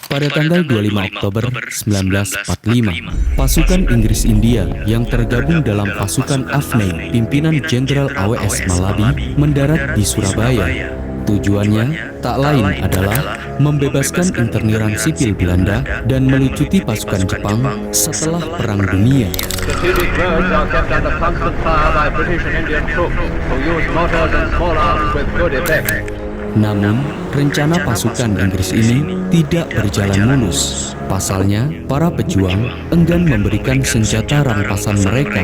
Pada tanggal 25 Oktober 1945, pasukan Inggris India yang tergabung dalam pasukan Afne pimpinan Jenderal AWS Malabi mendarat di Surabaya. Tujuannya tak lain adalah membebaskan interniran sipil Belanda dan melucuti pasukan Jepang setelah Perang Dunia. Strategic roads are kept under constant fire by British and Indian troops who use mortars and small arms with good effect. Namun, rencana pasukan Inggris ini tidak berjalan mulus. Pasalnya, para pejuang enggan memberikan senjata rampasan mereka,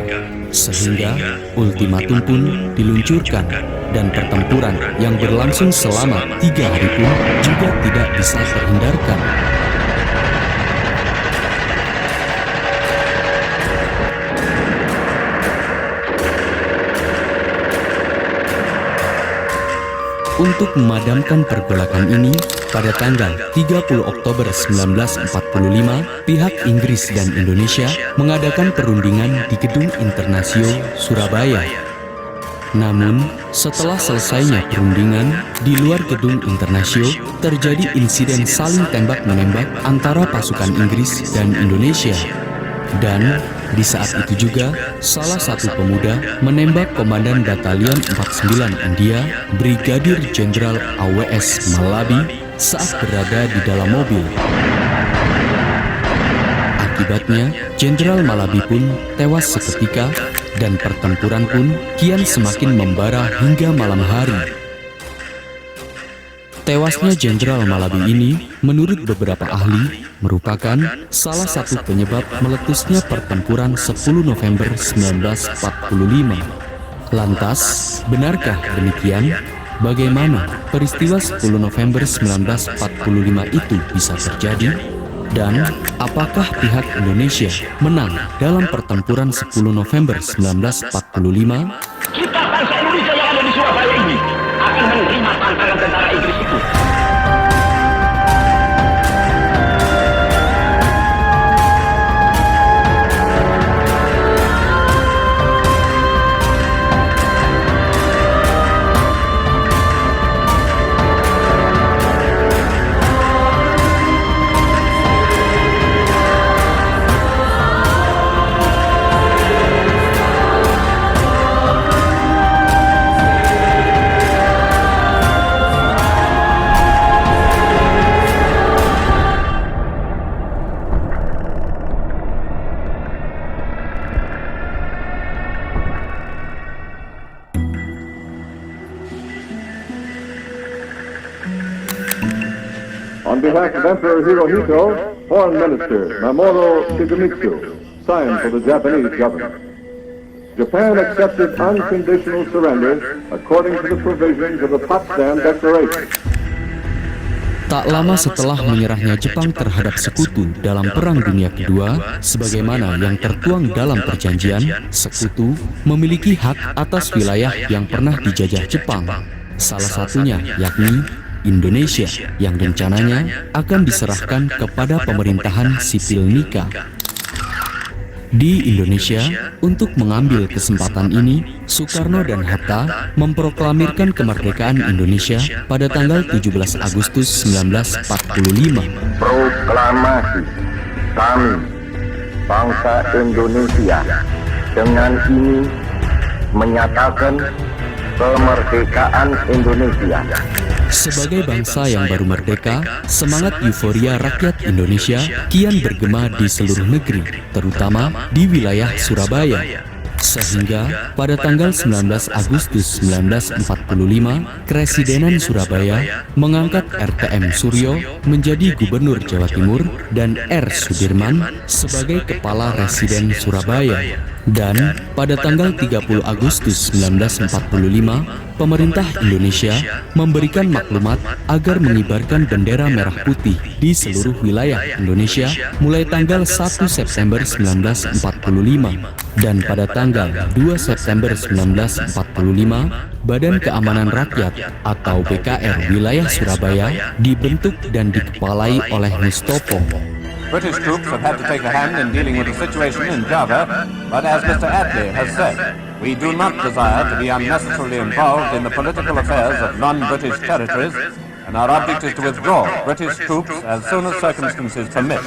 sehingga ultimatum pun diluncurkan dan pertempuran yang berlangsung selama 3 hari pun juga tidak bisa terhindarkan. Untuk memadamkan pergolakan ini, pada tanggal 30 Oktober 1945, pihak Inggris dan Indonesia mengadakan perundingan di Gedung Internasio, Surabaya. Namun, setelah selesainya perundingan, di luar Gedung Internasio terjadi insiden saling tembak-menembak antara pasukan Inggris dan Indonesia. Dan di saat itu juga, salah satu pemuda menembak Komandan Batalion 49 India, Brigadir Jenderal AWS Malabi, saat berada di dalam mobil. Akibatnya, Jenderal Malabi pun tewas seketika dan pertempuran pun kian semakin membara hingga malam hari. Tewasnya Jenderal Malabi ini, menurut beberapa ahli, merupakan salah satu penyebab meletusnya pertempuran 10 November 1945. Lantas, benarkah demikian? Bagaimana peristiwa 10 November 1945 itu bisa terjadi? Dan apakah pihak Indonesia menang dalam pertempuran 10 November 1945? Kita bangsa Indonesia yang ada di Surabaya ini akan menerima tantangan tentara Inggris itu. On behalf of Emperor Hirohito, Foreign Minister Mamoru Shigemitsu signed for the Japanese government. Japan accepted unconditional surrender according to the provisions of the Potsdam Declaration. Tak lama setelah menyerahnya Jepang terhadap sekutu dalam Perang Dunia Kedua, sebagaimana yang tertuang dalam perjanjian, sekutu memiliki hak atas wilayah yang pernah dijajah Jepang. Salah satunya yakni Indonesia yang rencananya akan diserahkan kepada pemerintahan sipil Nika. Di Indonesia, untuk mengambil kesempatan ini, Soekarno dan Hatta memproklamirkan kemerdekaan Indonesia pada tanggal 17 Agustus 1945. Proklamasi kami, bangsa Indonesia, dengan ini menyatakan kemerdekaan Indonesia. Sebagai bangsa yang baru merdeka, semangat euforia rakyat Indonesia kian bergema di seluruh negeri, terutama di wilayah Surabaya. Sehingga pada tanggal 19 Agustus 1945, Kresidenan Surabaya mengangkat RTM Suryo menjadi Gubernur Jawa Timur dan R. Sudirman sebagai Kepala Residen Surabaya. Dan pada tanggal 30 Agustus 1945, pemerintah Indonesia memberikan maklumat agar mengibarkan bendera merah putih di seluruh wilayah Indonesia mulai tanggal 1 September 1945. Dan pada tanggal 2 September 1945, Badan Keamanan Rakyat atau BKR wilayah Surabaya dibentuk dan dikepalai oleh Mustopo. British troops have had to take a hand in dealing with the situation in Java, but as Mr. Attlee has said, we do not desire to be unnecessarily involved in the political affairs of non-British territories, and our object is to withdraw British troops as soon as circumstances permit.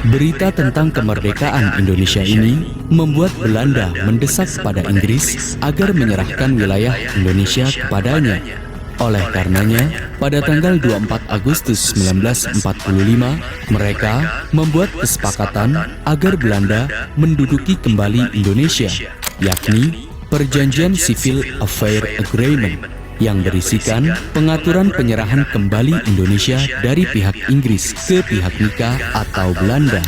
Berita tentang kemerdekaan Indonesia ini membuat Belanda mendesak pada Inggris agar menyerahkan wilayah Indonesia kepadanya. Oleh karenanya, pada tanggal 24 Agustus 1945, mereka membuat kesepakatan agar Belanda menduduki kembali Indonesia, yakni Perjanjian Civil Affair Agreement, yang berisikan pengaturan penyerahan kembali Indonesia dari pihak Inggris ke pihak Nika atau Belanda.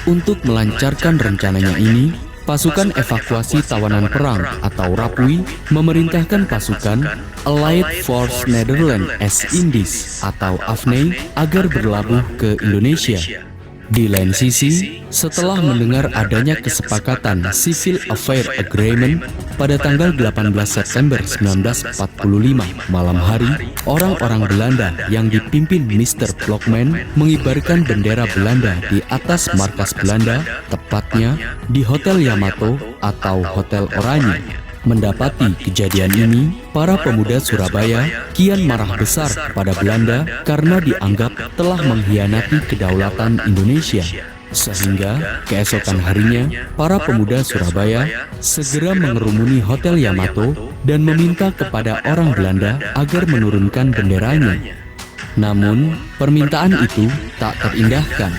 Untuk melancarkan rencananya ini, pasukan evakuasi tawanan perang atau Rapui memerintahkan pasukan Allied Force Netherlands East Indies atau AFNI agar berlabuh ke Indonesia. Di lain sisi, setelah mendengar adanya kesepakatan Civil Affair Agreement pada tanggal 18 September 1945 malam hari, orang-orang Belanda yang dipimpin Mr. Blockman mengibarkan bendera Belanda di atas markas Belanda, tepatnya di Hotel Yamato atau Hotel Oranye. Mendapati kejadian ini, para pemuda Surabaya kian marah besar pada Belanda karena dianggap telah mengkhianati kedaulatan Indonesia. Sehingga keesokan harinya, para pemuda Surabaya segera mengerumuni Hotel Yamato dan meminta kepada orang Belanda agar menurunkan benderanya. Namun, permintaan itu tak terindahkan.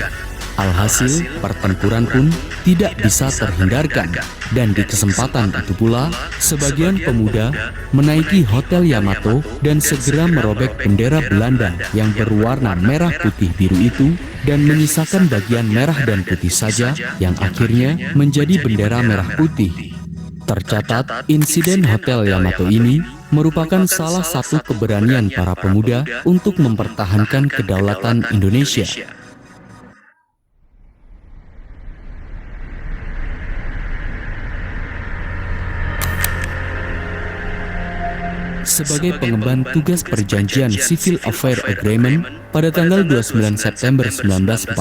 Alhasil, pertempuran pun tidak bisa terhindarkan, dan di kesempatan itu pula, sebagian pemuda menaiki Hotel Yamato dan segera merobek bendera Belanda yang berwarna merah putih biru itu dan menyisakan bagian merah dan putih saja yang akhirnya menjadi bendera merah putih. Tercatat, insiden Hotel Yamato ini merupakan salah satu keberanian para pemuda untuk mempertahankan kedaulatan Indonesia. Sebagai pengemban tugas perjanjian Civil Affair Agreement, pada tanggal 29 September 1945,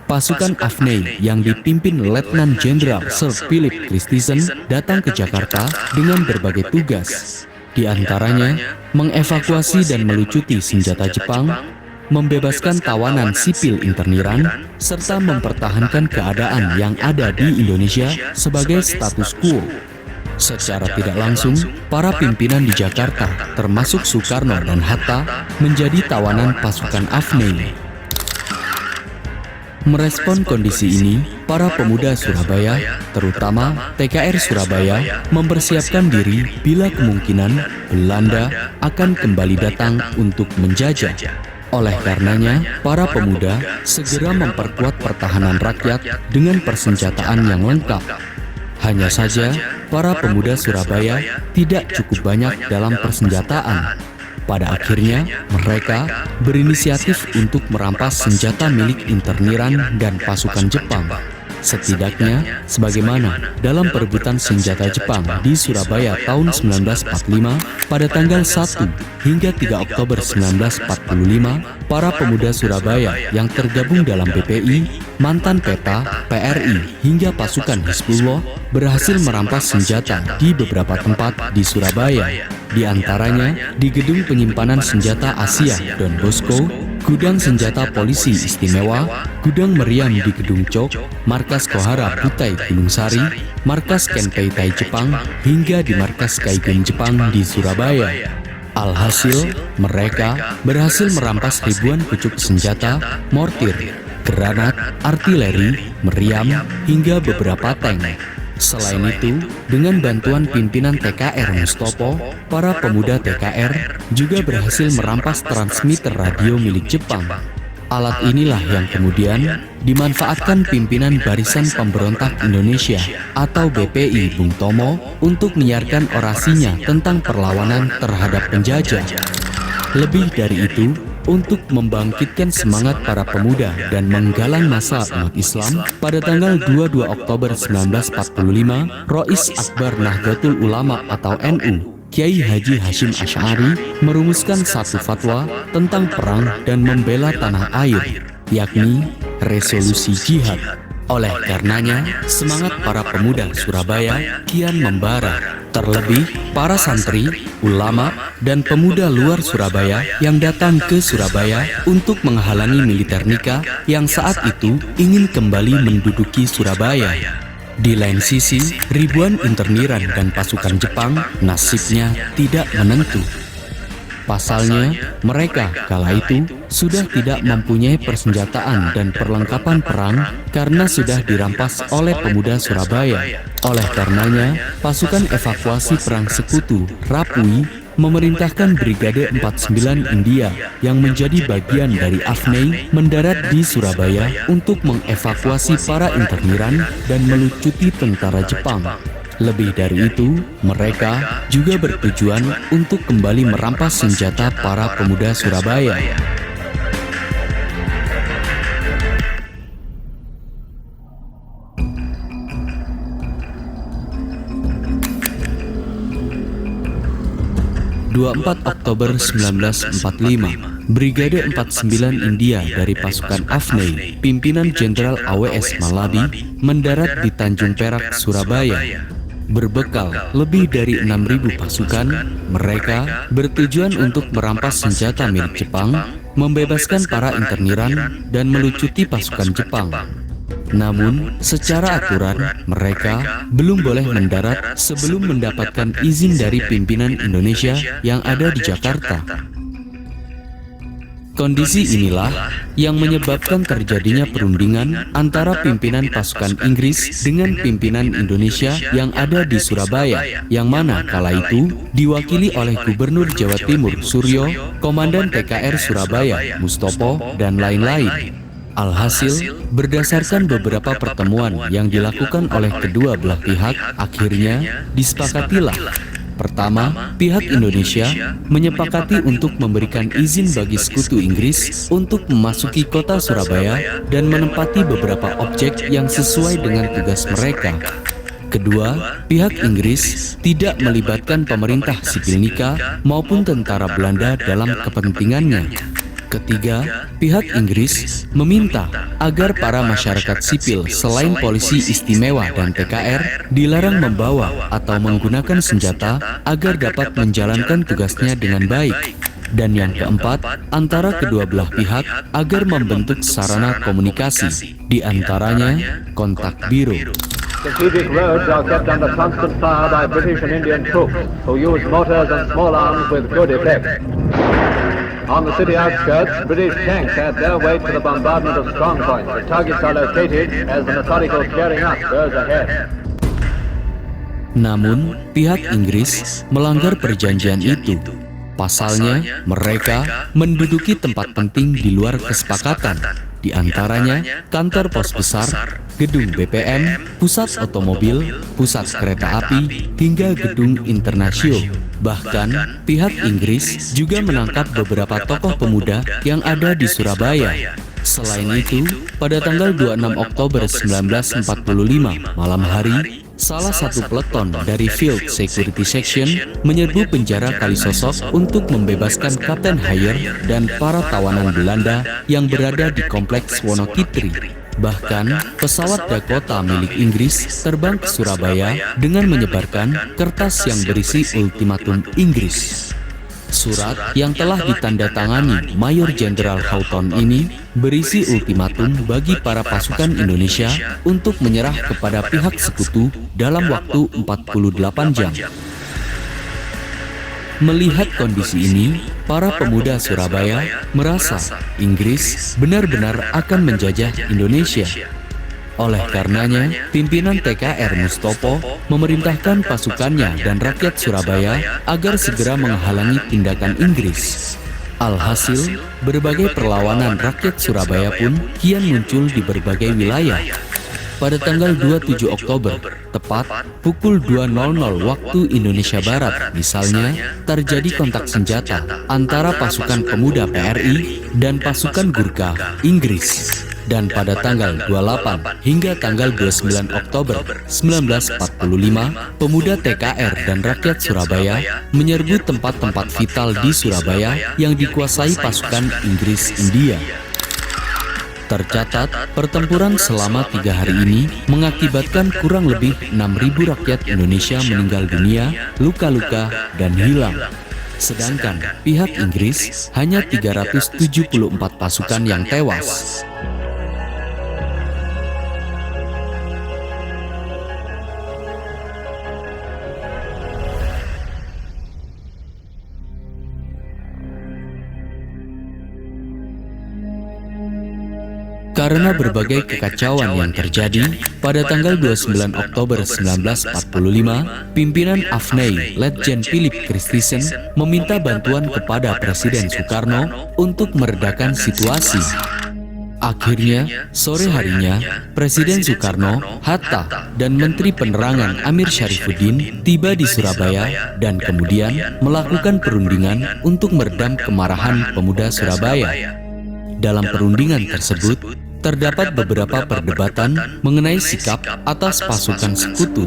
pasukan AFNI yang dipimpin Letnan Jenderal Sir Philip Christison datang ke Jakarta dengan berbagai tugas. Di antaranya, mengevakuasi dan melucuti senjata Jepang, membebaskan tawanan sipil interniran, serta mempertahankan keadaan yang ada di Indonesia sebagai status quo. Secara tidak langsung, para pimpinan di Jakarta, termasuk Soekarno dan Hatta, menjadi tawanan pasukan AFNI. Merespon kondisi ini, para pemuda Surabaya, terutama TKR Surabaya, mempersiapkan diri bila kemungkinan Belanda akan kembali datang untuk menjajah. Oleh karenanya, para pemuda segera memperkuat pertahanan rakyat dengan persenjataan yang lengkap. Hanya saja, para pemuda Surabaya tidak cukup banyak dalam persenjataan. Pada akhirnya, mereka berinisiatif untuk merampas senjata milik interniran dan pasukan Jepang. Setidaknya, sebagaimana dalam perebutan senjata Jepang di Surabaya tahun 1945, pada tanggal 1 hingga 3 Oktober 1945, para pemuda Surabaya yang tergabung dalam BPI, mantan PETA, PRI, hingga pasukan Hizbullah berhasil merampas senjata di beberapa tempat di Surabaya, di antaranya di Gedung Penyimpanan Senjata Asia Don Bosco, Gudang Senjata Polisi Istimewa, Gudang Meriam di Gedung Cok, Markas Kohara Butai Gunung Sari, Markas Kenpei Tai Jepang, hingga di Markas Kaigen Jepang di Surabaya. Alhasil, mereka berhasil merampas ribuan pucuk senjata, mortir, granat, artileri, meriam, hingga beberapa tank. Selain itu, dengan bantuan pimpinan TKR Mustopo, para pemuda TKR juga berhasil merampas transmitter radio milik Jepang. Alat inilah yang kemudian dimanfaatkan pimpinan Barisan Pemberontak Indonesia atau BPI Bung Tomo untuk menyiarkan orasinya tentang perlawanan terhadap penjajah. Lebih dari itu, untuk membangkitkan semangat para pemuda dan menggalang massa umat Islam, pada tanggal 22 Oktober 1945, Rois Akbar Nahdlatul Ulama atau NU, Kiai Haji Hashim Asy'ari merumuskan satu fatwa tentang perang dan membela tanah air, yakni resolusi jihad. Oleh karenanya, semangat para pemuda Surabaya kian membara. Terlebih para santri, ulama, dan pemuda luar Surabaya yang datang ke Surabaya untuk menghalangi militer Nika yang saat itu ingin kembali menduduki Surabaya. Di lain sisi, ribuan interniran dan pasukan Jepang nasibnya tidak menentu. Pasalnya, mereka kala itu sudah tidak mempunyai persenjataan dan perlengkapan perang karena sudah dirampas oleh pemuda Surabaya. Oleh karenanya, pasukan evakuasi perang sekutu Rapui memerintahkan Brigade 49 India yang menjadi bagian dari Afnei mendarat di Surabaya untuk mengevakuasi para interniran dan melucuti tentara Jepang. Lebih dari itu, mereka juga bertujuan untuk kembali merampas senjata para pemuda Surabaya. Oktober 1945, Brigade 49 India dari pasukan Afnei, pimpinan Jenderal AWS Malabi, mendarat di Tanjung Perak, Surabaya. Berbekal lebih dari 6.000 pasukan, mereka bertujuan untuk merampas senjata milik Jepang, membebaskan para interniran, dan melucuti pasukan Jepang. Namun, secara aturan, mereka belum boleh mendarat sebelum mendapatkan izin dari pimpinan Indonesia yang ada di Jakarta. Kondisi inilah yang menyebabkan terjadinya perundingan antara pimpinan pasukan Inggris dengan pimpinan Indonesia yang ada di Surabaya, yang mana kala itu diwakili oleh Gubernur Jawa Timur Suryo, Komandan TKR Surabaya Mustopo, dan lain-lain. Alhasil, berdasarkan beberapa pertemuan yang dilakukan oleh kedua belah pihak, akhirnya disepakatilah. Pertama, pihak Indonesia menyepakati untuk memberikan izin bagi sekutu Inggris untuk memasuki kota Surabaya dan menempati beberapa objek yang sesuai dengan tugas mereka. Kedua, pihak Inggris tidak melibatkan pemerintah sipil Nika maupun tentara Belanda dalam kepentingannya. Ketiga, pihak Inggris meminta agar para masyarakat sipil selain polisi istimewa dan TKR dilarang membawa atau menggunakan senjata agar dapat menjalankan tugasnya dengan baik. Dan yang keempat, antara kedua belah pihak agar membentuk sarana komunikasi, di antaranya kontak biro. Strategic roads are kept under constant fire by British and Indian troops, who use mortars and small arms with good effect. On the city outskirts, British tanks add their weight to the bombardment of strong points. The targets are located as the methodical clearing up goes ahead. Namun, pihak Inggris melanggar perjanjian itu. Pasalnya, mereka menduduki tempat penting di luar kesepakatan, di antaranya kantor pos besar, gedung BPM, pusat otomobil, pusat kereta api, hingga gedung Internasio. Bahkan, pihak Inggris juga menangkap beberapa tokoh pemuda yang ada di Surabaya. Selain itu, pada tanggal 26 Oktober 1945, malam hari, salah satu peleton dari Field Security Section menyerbu penjara Kalisosok untuk membebaskan Kapten Hayer dan para tawanan Belanda yang berada di kompleks Wonokitri. Bahkan, pesawat Dakota milik Inggris terbang ke Surabaya dengan menyebarkan kertas yang berisi ultimatum Inggris. Surat yang telah ditandatangani Mayor Jenderal Houghton ini berisi ultimatum bagi para pasukan Indonesia untuk menyerah kepada pihak sekutu dalam waktu 48 jam. Melihat kondisi ini, para pemuda Surabaya merasa Inggris benar-benar akan menjajah Indonesia. Oleh karenanya, pimpinan TKR Mustopo memerintahkan pasukannya dan rakyat Surabaya agar segera menghalangi tindakan Inggris. Alhasil, berbagai perlawanan rakyat Surabaya pun kian muncul di berbagai wilayah. Pada tanggal 27 Oktober, tepat pukul 2.00 waktu Indonesia Barat, misalnya, terjadi kontak senjata antara pasukan pemuda PRI dan pasukan Gurkha Inggris. Dan pada tanggal 28 hingga tanggal 29 Oktober 1945, pemuda TKR dan rakyat Surabaya menyerbu tempat-tempat vital di Surabaya yang dikuasai pasukan Inggris India. Tercatat, pertempuran selama 3 hari ini mengakibatkan kurang lebih 6.000 rakyat Indonesia meninggal dunia, luka-luka, dan hilang. Sedangkan pihak Inggris hanya 374 pasukan yang tewas. Karena berbagai kekacauan yang terjadi, pada tanggal 29 Oktober 1945, pimpinan AFNI, Letjen Philip Christisen, meminta bantuan kepada Presiden Soekarno untuk meredakan situasi. Akhirnya, sore harinya, Presiden Soekarno, Hatta, dan Menteri Penerangan Amir Syarifuddin tiba di Surabaya dan kemudian melakukan perundingan untuk meredam kemarahan pemuda Surabaya. Dalam perundingan tersebut, terdapat beberapa perdebatan mengenai sikap atas pasukan sekutu.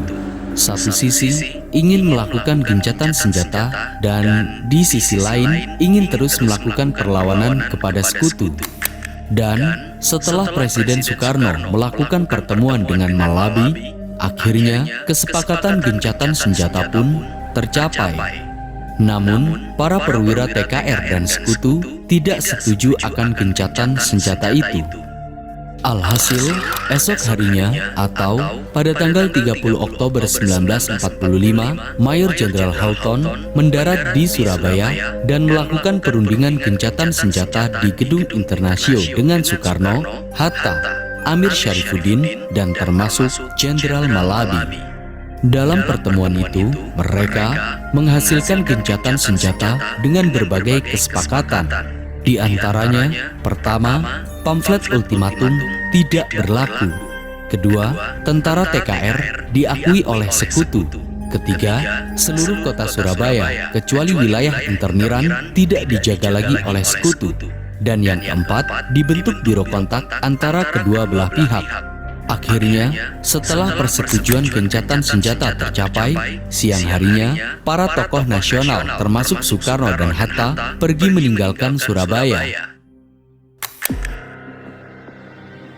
Satu sisi ingin melakukan gencatan senjata dan di sisi lain ingin terus melakukan perlawanan kepada sekutu. Dan setelah Presiden Soekarno melakukan pertemuan dengan Malabi, akhirnya kesepakatan gencatan senjata pun tercapai. Namun, para perwira TKR dan sekutu tidak setuju akan gencatan senjata itu. Alhasil, esok harinya atau pada tanggal 30 Oktober 1945, Mayor Jenderal Houghton mendarat di Surabaya dan melakukan perundingan gencatan senjata di Gedung Internasio dengan Soekarno, Hatta, Amir Syarifuddin, dan termasuk Jenderal Malabi. Dalam pertemuan itu, mereka menghasilkan gencatan senjata dengan berbagai kesepakatan. Di antaranya, pertama, pamflet ultimatum tidak berlaku. Kedua, tentara TKR diakui oleh sekutu. Ketiga, seluruh kota Surabaya, kecuali wilayah interniran, tidak dijaga lagi oleh sekutu. Dan yang keempat, dibentuk biro kontak antara kedua belah pihak. Akhirnya, setelah persetujuan gencatan senjata tercapai, siang harinya, para tokoh nasional termasuk Soekarno dan Hatta pergi meninggalkan Surabaya.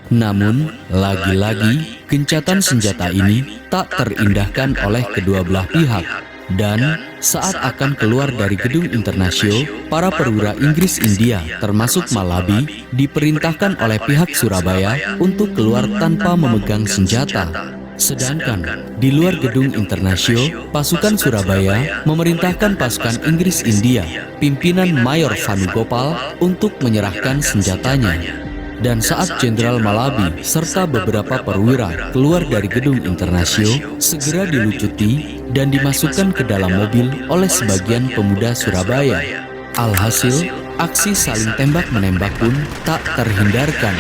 Namun, lagi-lagi, gencatan senjata ini tak terindahkan oleh kedua belah pihak. Dan saat akan keluar dari Gedung Internasio, para perwira Inggris India termasuk Malabi diperintahkan oleh pihak Surabaya untuk keluar tanpa memegang senjata. Sedangkan di luar Gedung Internasio, pasukan Surabaya memerintahkan pasukan Inggris India, pimpinan Mayor Vanugopal, untuk menyerahkan senjatanya. Dan saat Jenderal Malabi serta beberapa perwira keluar dari Gedung Internasio, segera dilucuti dan dimasukkan ke dalam mobil oleh sebagian pemuda Surabaya. Alhasil, aksi saling tembak-menembak pun tak terhindarkan.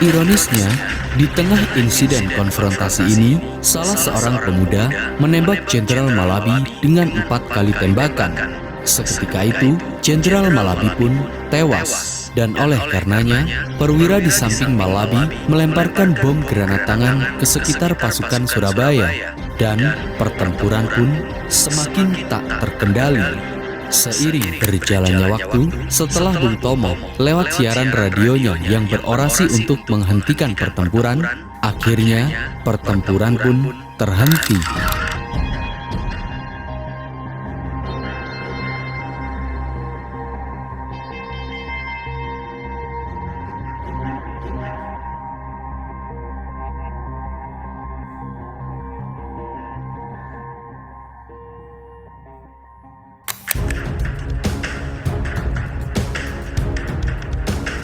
Ironisnya, di tengah insiden konfrontasi ini, salah seorang pemuda menembak Jenderal Malabi dengan 4 kali tembakan. Seketika itu, Jenderal Malabi pun tewas. Dan oleh karenanya, perwira di samping Malabi melemparkan bom granat tangan ke sekitar pasukan Surabaya. Dan pertempuran pun semakin tak terkendali. Seiring berjalannya waktu, setelah Bung Tomo lewat siaran radionya yang berorasi untuk menghentikan pertempuran, akhirnya pertempuran pun terhenti.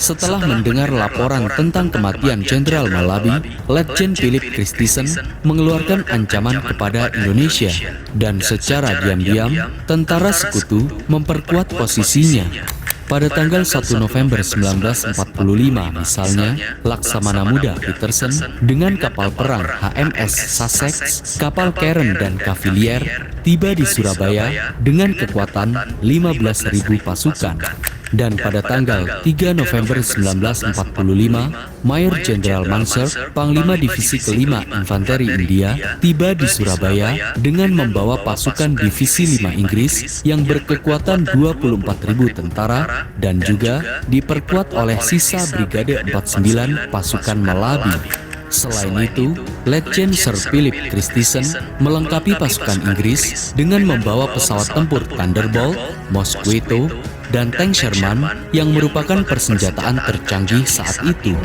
Setelah mendengar laporan tentang kematian Jenderal Malabi, Letjen Philip Christisen mengeluarkan ancaman kepada Indonesia, dan secara diam-diam, tentara sekutu memperkuat posisinya. Pada tanggal 1 November 1945 misalnya, Laksamana Muda Peterson dengan kapal perang HMS Sussex, kapal Karen dan Cavalier tiba di Surabaya dengan kekuatan 15.000 pasukan. Dan pada tanggal 3 November 1945, Mayor Jenderal Mansur, Panglima Divisi Kelima Infanteri India, tiba di Surabaya dengan membawa pasukan Divisi 5 Inggris yang berkekuatan 24.000 tentara dan juga diperkuat oleh sisa Brigade 49 pasukan Malabi. Selain itu, Letjen Sir Philip Christison melengkapi pasukan Inggris dengan membawa pesawat tempur Thunderbolt, Mosquito, dan tank Sherman yang merupakan persenjataan tercanggih saat itu.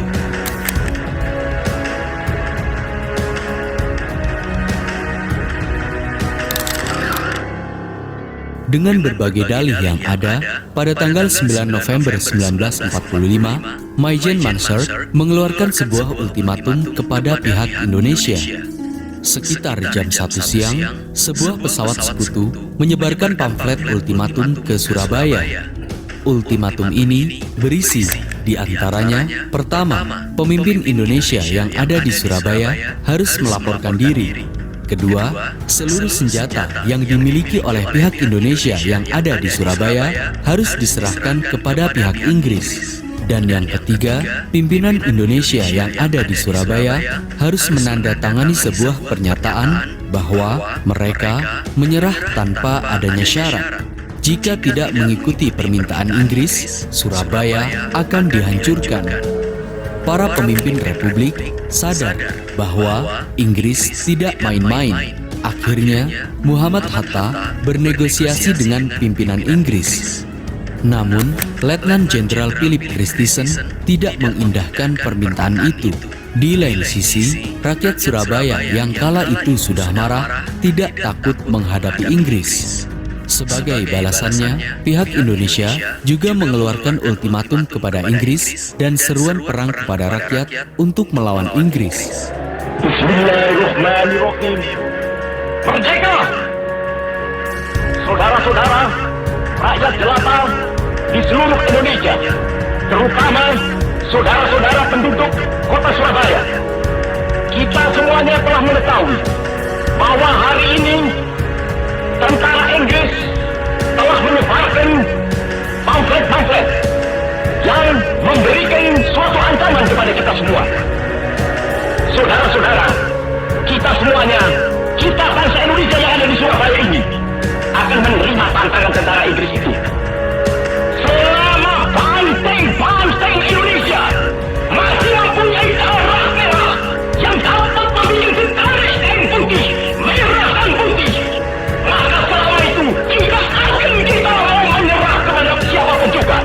Dengan berbagai dalih yang ada, pada tanggal 9 November 1945, Maijen Mansur mengeluarkan sebuah ultimatum kepada pihak Indonesia. Sekitar jam 1 siang, sebuah pesawat sekutu menyebarkan pamflet ultimatum ke Surabaya. Ultimatum ini berisi di antaranya, pertama, pemimpin Indonesia yang ada di Surabaya harus melaporkan diri. Kedua, seluruh senjata yang dimiliki oleh pihak Indonesia yang ada di Surabaya harus diserahkan kepada pihak Inggris. Dan yang ketiga, pimpinan Indonesia yang ada di Surabaya harus menandatangani sebuah pernyataan bahwa mereka menyerah tanpa adanya syarat. Jika tidak mengikuti permintaan Inggris, Surabaya akan dihancurkan. Para pemimpin Republik sadar bahwa Inggris tidak main-main. Akhirnya, Muhammad Hatta bernegosiasi dengan pimpinan Inggris. Namun, Letnan Jenderal Philip Christison tidak mengindahkan permintaan itu. Di lain sisi, rakyat Surabaya yang kala itu sudah marah tidak takut menghadapi Inggris. Sebagai balasannya, pihak Indonesia juga mengeluarkan ultimatum kepada Inggris dan seruan perang kepada rakyat untuk melawan Inggris. Bismillahirrahmanirrahim. Merdeka! Saudara-saudara, rakyat jelata di seluruh Indonesia, terutama saudara-saudara penduduk kota Surabaya. Kita semuanya telah mengetahui bahwa hari ini tentara Inggris telah menyebarkan pamflet-pamflet yang memberikan suatu ancaman kepada kita semua. Saudara-saudara, kita semuanya, kita bangsa Indonesia yang ada di Surabaya ini akan menerima tantangan tentara Inggris itu. Selama banteng Indonesia masih mempunyai darah merah yang dapat memiliki garis yang putih, merah dan putih, maka selama itu tidak akan kita mau menyerah kepada siapapun juga.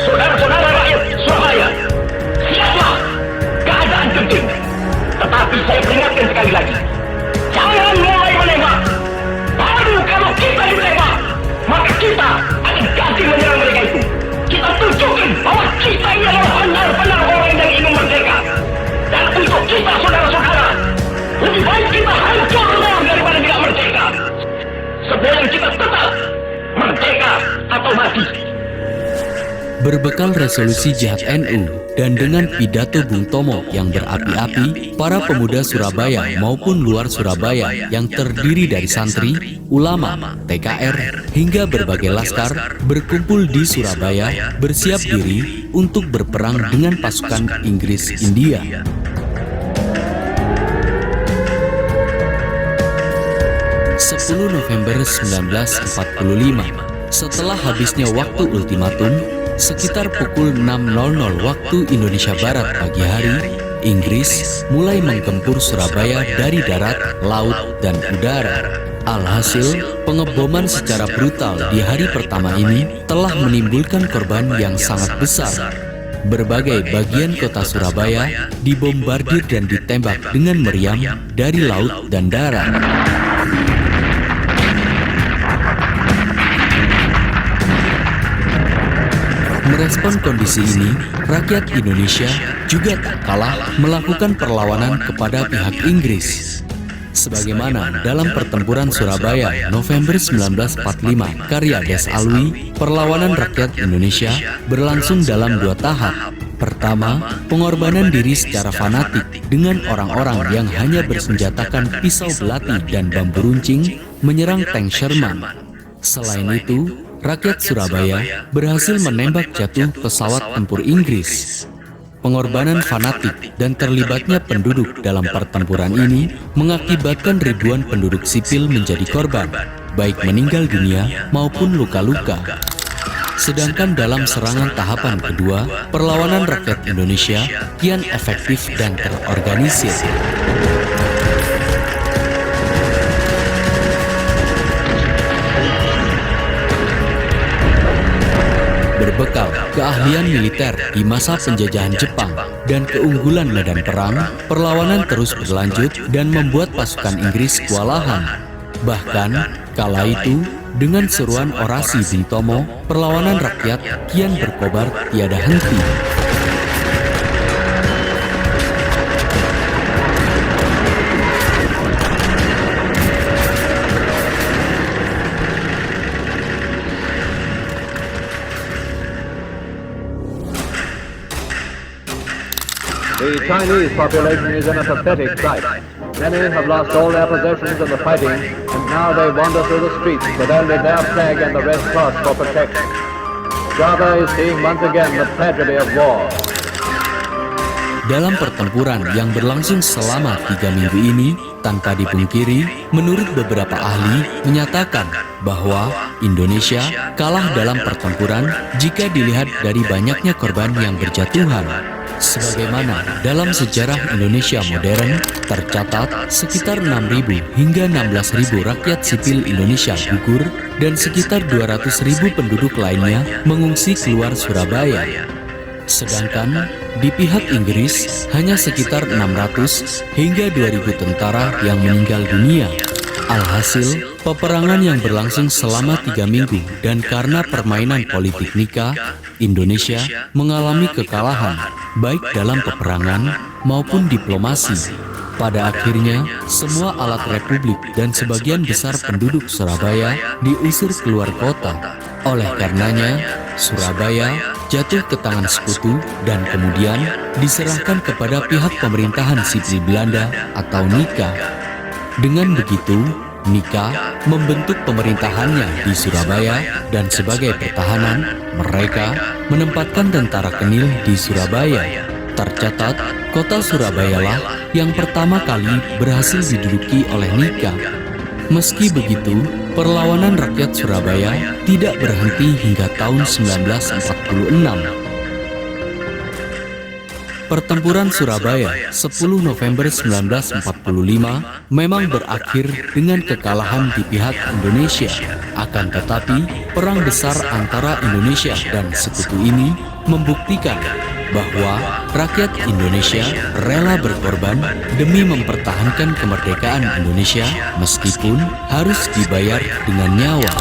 Saudara-saudara rakyat Surabaya, siaplah keadaan genting. Tetapi saya peringatkan sekali lagi, jangan mulai menembak. Baru kalau kita ditembak, maka kita akan ganti menyerang mereka itu. Kita tunjukkan bahwa kita ini adalah benar-benar orang yang ingin merdeka. Dan untuk kita, saudara-saudara, lebih baik kita hancur daripada tidak merdeka. Sebelum kita tetap merdeka atau mati. Berbekal resolusi Jihad NU dan dengan pidato Bung Tomo yang berapi-api, para pemuda Surabaya maupun luar Surabaya yang terdiri dari santri, ulama, TKR, hingga berbagai laskar berkumpul di Surabaya bersiap diri untuk berperang dengan pasukan Inggris India. November 1945, setelah habisnya waktu ultimatum, sekitar pukul 6.00 waktu Indonesia Barat pagi hari, Inggris mulai menggempur Surabaya dari darat, laut, dan udara. Alhasil, pengeboman secara brutal di hari pertama ini telah menimbulkan korban yang sangat besar. Berbagai bagian kota Surabaya dibombardir dan ditembak dengan meriam dari laut dan darat. Merespon kondisi ini, rakyat Indonesia juga tak kalah melakukan perlawanan kepada pihak Inggris. Sebagaimana dalam pertempuran Surabaya November 1945 karya Des Alwi, perlawanan rakyat Indonesia berlangsung dalam 2 tahap. Pertama, pengorbanan diri secara fanatik dengan orang-orang yang hanya bersenjatakan pisau belati dan bambu runcing menyerang tank Sherman. Selain itu, rakyat Surabaya berhasil menembak jatuh pesawat tempur Inggris. Pengorbanan fanatik dan terlibatnya penduduk dalam pertempuran ini mengakibatkan ribuan penduduk sipil menjadi korban, baik meninggal dunia maupun luka-luka. Sedangkan dalam serangan tahapan kedua, perlawanan rakyat Indonesia kian efektif dan terorganisir. Berbekal keahlian militer di masa penjajahan Jepang dan keunggulan medan perang, perlawanan terus berlanjut dan membuat pasukan Inggris kewalahan. Bahkan, kala itu, dengan seruan orasi Bung Tomo, perlawanan rakyat kian berkobar tiada henti. The Chinese population is in a pathetic plight. Many have lost all their possessions in the fighting, and now they wander through the streets with only their flag and the Red Cross for protection. Java is seeing once again the tragedy of war. Dalam pertempuran yang berlangsung selama 3 minggu ini, tanpa dipungkiri, menurut beberapa ahli menyatakan bahwa Indonesia kalah dalam pertempuran jika dilihat dari banyaknya korban yang berjatuhan. Sebagaimana dalam sejarah Indonesia modern, tercatat sekitar 6.000 hingga 16.000 rakyat sipil Indonesia gugur dan sekitar 200.000 penduduk lainnya mengungsi keluar Surabaya. Sedangkan di pihak Inggris hanya sekitar 600 hingga 2.000 tentara yang meninggal dunia. Alhasil, peperangan yang berlangsung selama 3 minggu dan karena permainan politik nikah, Indonesia mengalami kekalahan, baik dalam peperangan maupun diplomasi. Pada akhirnya, semua alat republik dan sebagian besar penduduk Surabaya diusir keluar kota. Oleh karenanya, Surabaya jatuh ke tangan sekutu dan kemudian diserahkan kepada pihak pemerintahan sipil Belanda atau Nika. Dengan begitu, Nika membentuk pemerintahannya di Surabaya dan sebagai pertahanan, mereka menempatkan tentara Kenil di Surabaya. Tercatat, kota Surabayalah yang pertama kali berhasil diduduki oleh Nika. Meski begitu, perlawanan rakyat Surabaya tidak berhenti hingga tahun 1946. Pertempuran Surabaya 10 November 1945 memang berakhir dengan kekalahan di pihak Indonesia. Akan tetapi, perang besar antara Indonesia dan sekutu ini membuktikan bahwa rakyat Indonesia rela berkorban demi mempertahankan kemerdekaan Indonesia meskipun harus dibayar dengan nyawa.